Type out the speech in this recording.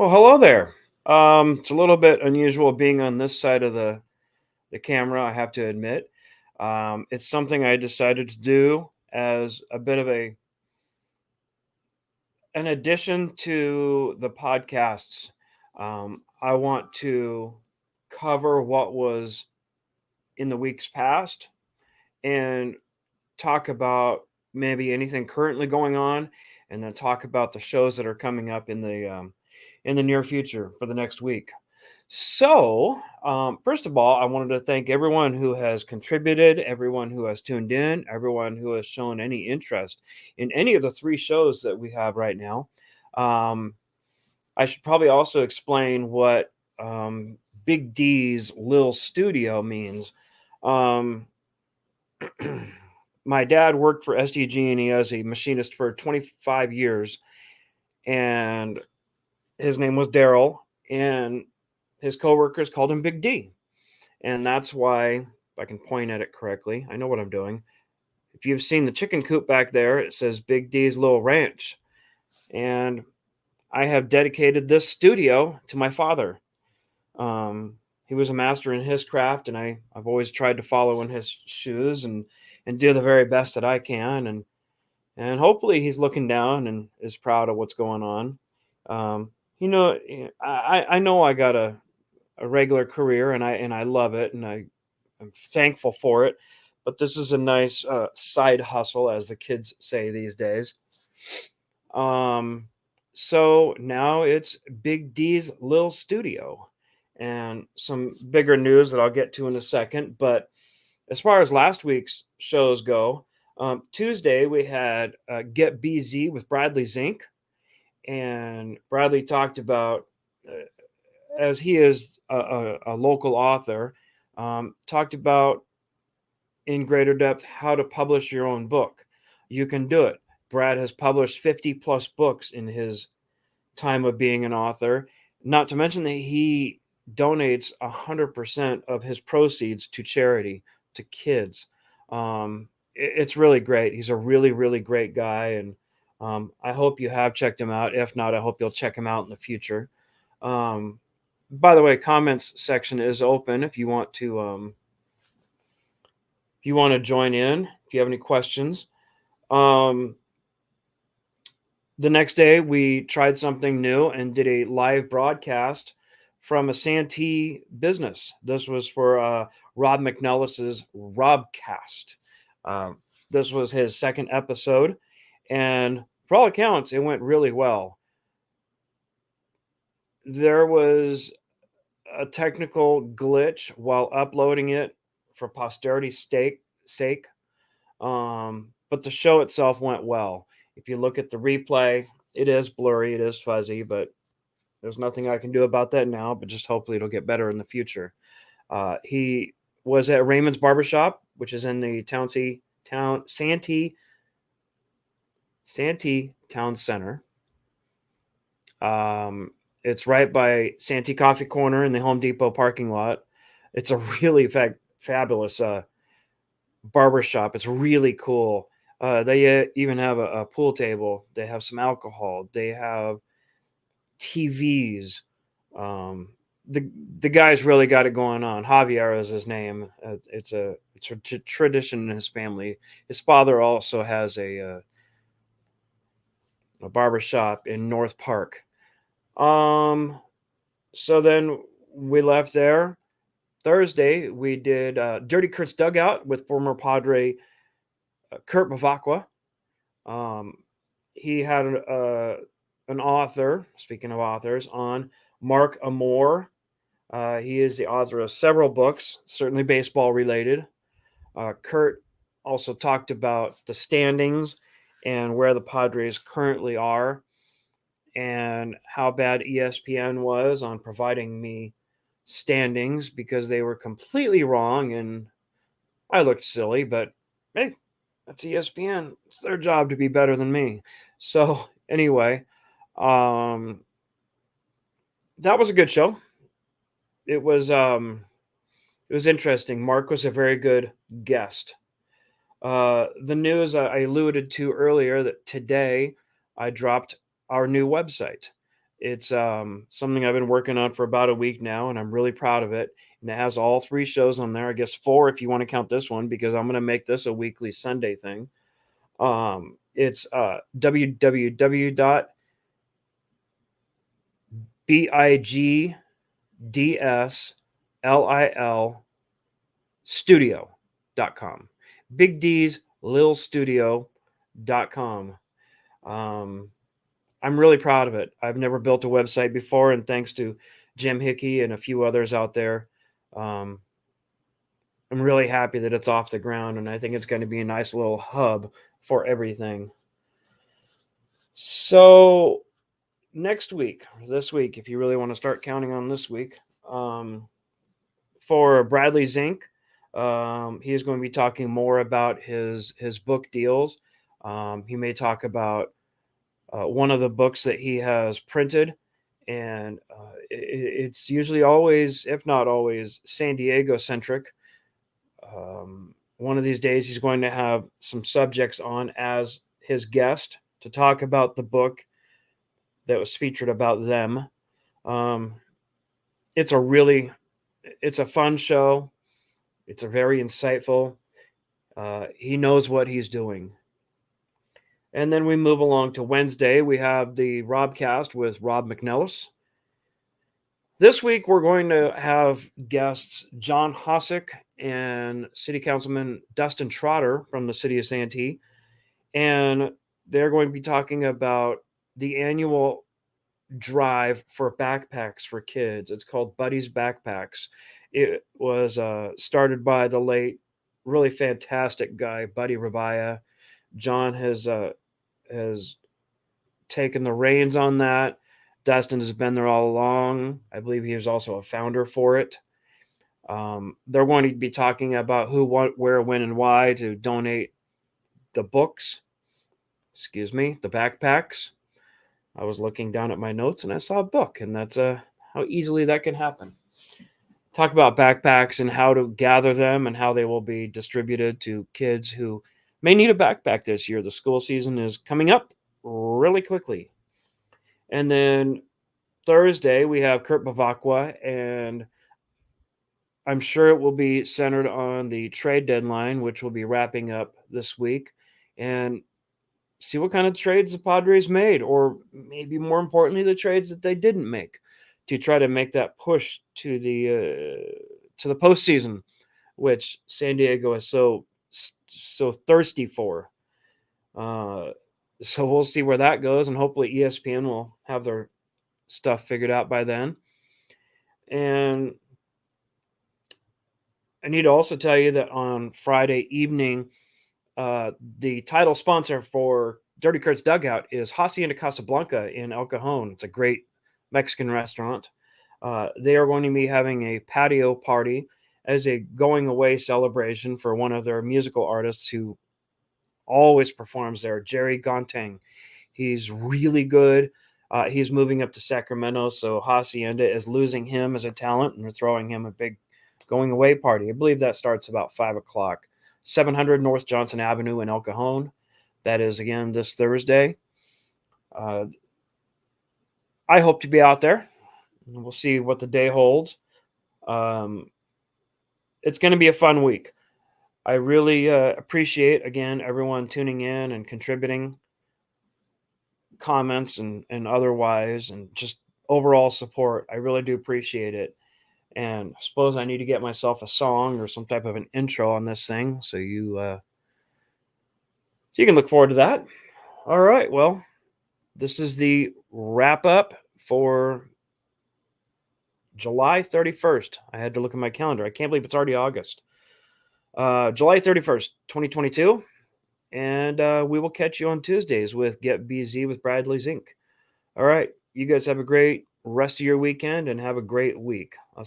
Well, hello there. It's a little bit unusual being on this side of the camera, I have to admit. It's something I decided to do as a bit of an addition to the podcasts. I want to cover what was in the weeks past and talk about maybe anything currently going on, and then talk about the shows that are coming up in the near future for the next week. So, first of all, I wanted to thank everyone who has contributed, everyone who has tuned in, everyone who has shown any interest in any of the three shows that we have right now. Um, I should probably also explain what Big D's Lil Studio means. Um, my dad worked for SDG&E as a machinist for 25 years, and his name was Daryl, and his coworkers called him Big D. And that's why, if I can point at it correctly, I know what I'm doing. If you've seen the chicken coop back there, it says Big D's Little Ranch. And I have dedicated this studio to my father. He was a master in his craft, and I've always tried to follow in his shoes and do the very best that I can. And hopefully he's looking down and is proud of what's going on. Um, I know I got a regular career, and I love it, and I'm thankful for it. But this is a nice side hustle, as the kids say these days. Um, so now it's Big D's Lil Studio, and some bigger news that I'll get to in a second. But as far as last week's shows go, Tuesday we had Get BZ with Bradley Zink, and Bradley talked about, as he is a local author, talked about in greater depth how to publish your own book. You can do it. Brad has published 50 plus books in his time of being an author, not to mention that he donates 100% of his proceeds to charity, to kids. It's really great. He's a really, really great guy. And I hope you have checked him out. If not, I hope you'll check him out in the future. Um, by the way, comments section is open if you want to join in, if you have any questions. Um, the next day, we tried something new and did a live broadcast from a Santee business. This was for Rob McNellis's Robcast. Uh, this was his second episode, and for all accounts, it went really well. There was a technical glitch while uploading it for posterity's sake. But the show itself went well. If you look at the replay, it is blurry, it is fuzzy, but there's nothing I can do about that now, but just hopefully it'll get better in the future. He was at Raymonds Barbershop, which is in the Santee Town Center. It's right by Santee Coffee Corner in the Home Depot parking lot. It's a really fabulous barbershop. It's really cool. They even have a pool table. They have some alcohol. They have TVs. Um, the guy's really got it going on. Javier is his name. It's a tradition in his family. His father also has a barber shop in North Park. So then we left there. Thursday we did Dirty Curts Dugout with former Padre Kurt Bavacqua. Um, he had an author, speaking of authors, on Mark Amore. He is the author of several books, certainly baseball related. Kurt also talked about the standings and where the Padres currently are, and how bad ESPN was on providing me standings because they were completely wrong, and I looked silly, but hey, that's ESPN. It's their job to be better than me. So anyway, um, that was a good show. It was interesting. Mark was a very good guest. The news I alluded to earlier, that today I dropped our new website. It's something I've been working on for about a week now, and I'm really proud of it. And it has all three shows on there. I guess four if you want to count this one, because I'm going to make this a weekly Sunday thing. It's www.bigdslil studio.com. Big D's Lil Studio.com. Um, I'm really proud of it. I've never built a website before, and thanks to Jim Hickey and a few others out there, um, I'm really happy that it's off the ground, and I think it's going to be a nice little hub for everything. So next week, this week, if you really want to start counting on this week, for Bradley Zink, he is going to be talking more about his book deals. He may talk about one of the books that he has printed, and it's usually always, if not always, San Diego centric. One of these days, he's going to have some subjects on as his guest to talk about the book that was featured about them. Um, it's a fun show. It's a very insightful. He knows what he's doing. And then we move along to Wednesday. We have the Robcast with Rob McNellis. This week, we're going to have guests John Hosick and City Councilman Dustin Trotter from the city of Santee. And they're going to be talking about the annual drive for backpacks for kids. It's called Buddy's Backpacks. It was started by the late, really fantastic guy, Buddy Rabaya. John has taken the reins on that. Dustin has been there all along. I believe he was also a founder for it. They're going to be talking about who, what, where, when, and why to donate the books. The backpacks. I was looking down at my notes and I saw a book, and that's how easily that can happen. Talk about backpacks and how to gather them and how they will be distributed to kids who may need a backpack this year. The school season is coming up really quickly. And then Thursday, we have Kurt Bavacqua, and I'm sure it will be centered on the trade deadline, which will be wrapping up this week, and see what kind of trades the Padres made, or maybe more importantly, the trades that they didn't make, to try to make that push to the postseason, which San Diego is so thirsty for. So we'll see where that goes, and hopefully ESPN will have their stuff figured out by then. And I need to also tell you that on Friday evening, the title sponsor for Dirty Curts Dugout is Hacienda Casablanca in El Cajon. It's a great Mexican restaurant. They are going to be having a patio party as a going away celebration for one of their musical artists who always performs there, Jerry Gonteng. He's really good. He's moving up to Sacramento, so Hacienda is losing him as a talent, and they're throwing him a big going away party. I believe that starts about 5 o'clock. 700 North Johnson Avenue in El Cajon. That is, again, this Thursday. I hope to be out there. We'll see what the day holds. It's going to be a fun week. I really appreciate, again, everyone tuning in and contributing comments and otherwise, and just overall support. I really do appreciate it. And I suppose I need to get myself a song or some type of an intro on this thing, so you can look forward to that. All right, well, this is the wrap up for July 31st. I had to look at my calendar. I can't believe it's already August. July 31st, 2022. And we will catch you on Tuesdays with Get BZ with Bradley Zink. All right, you guys have a great rest of your weekend and have a great week. I'll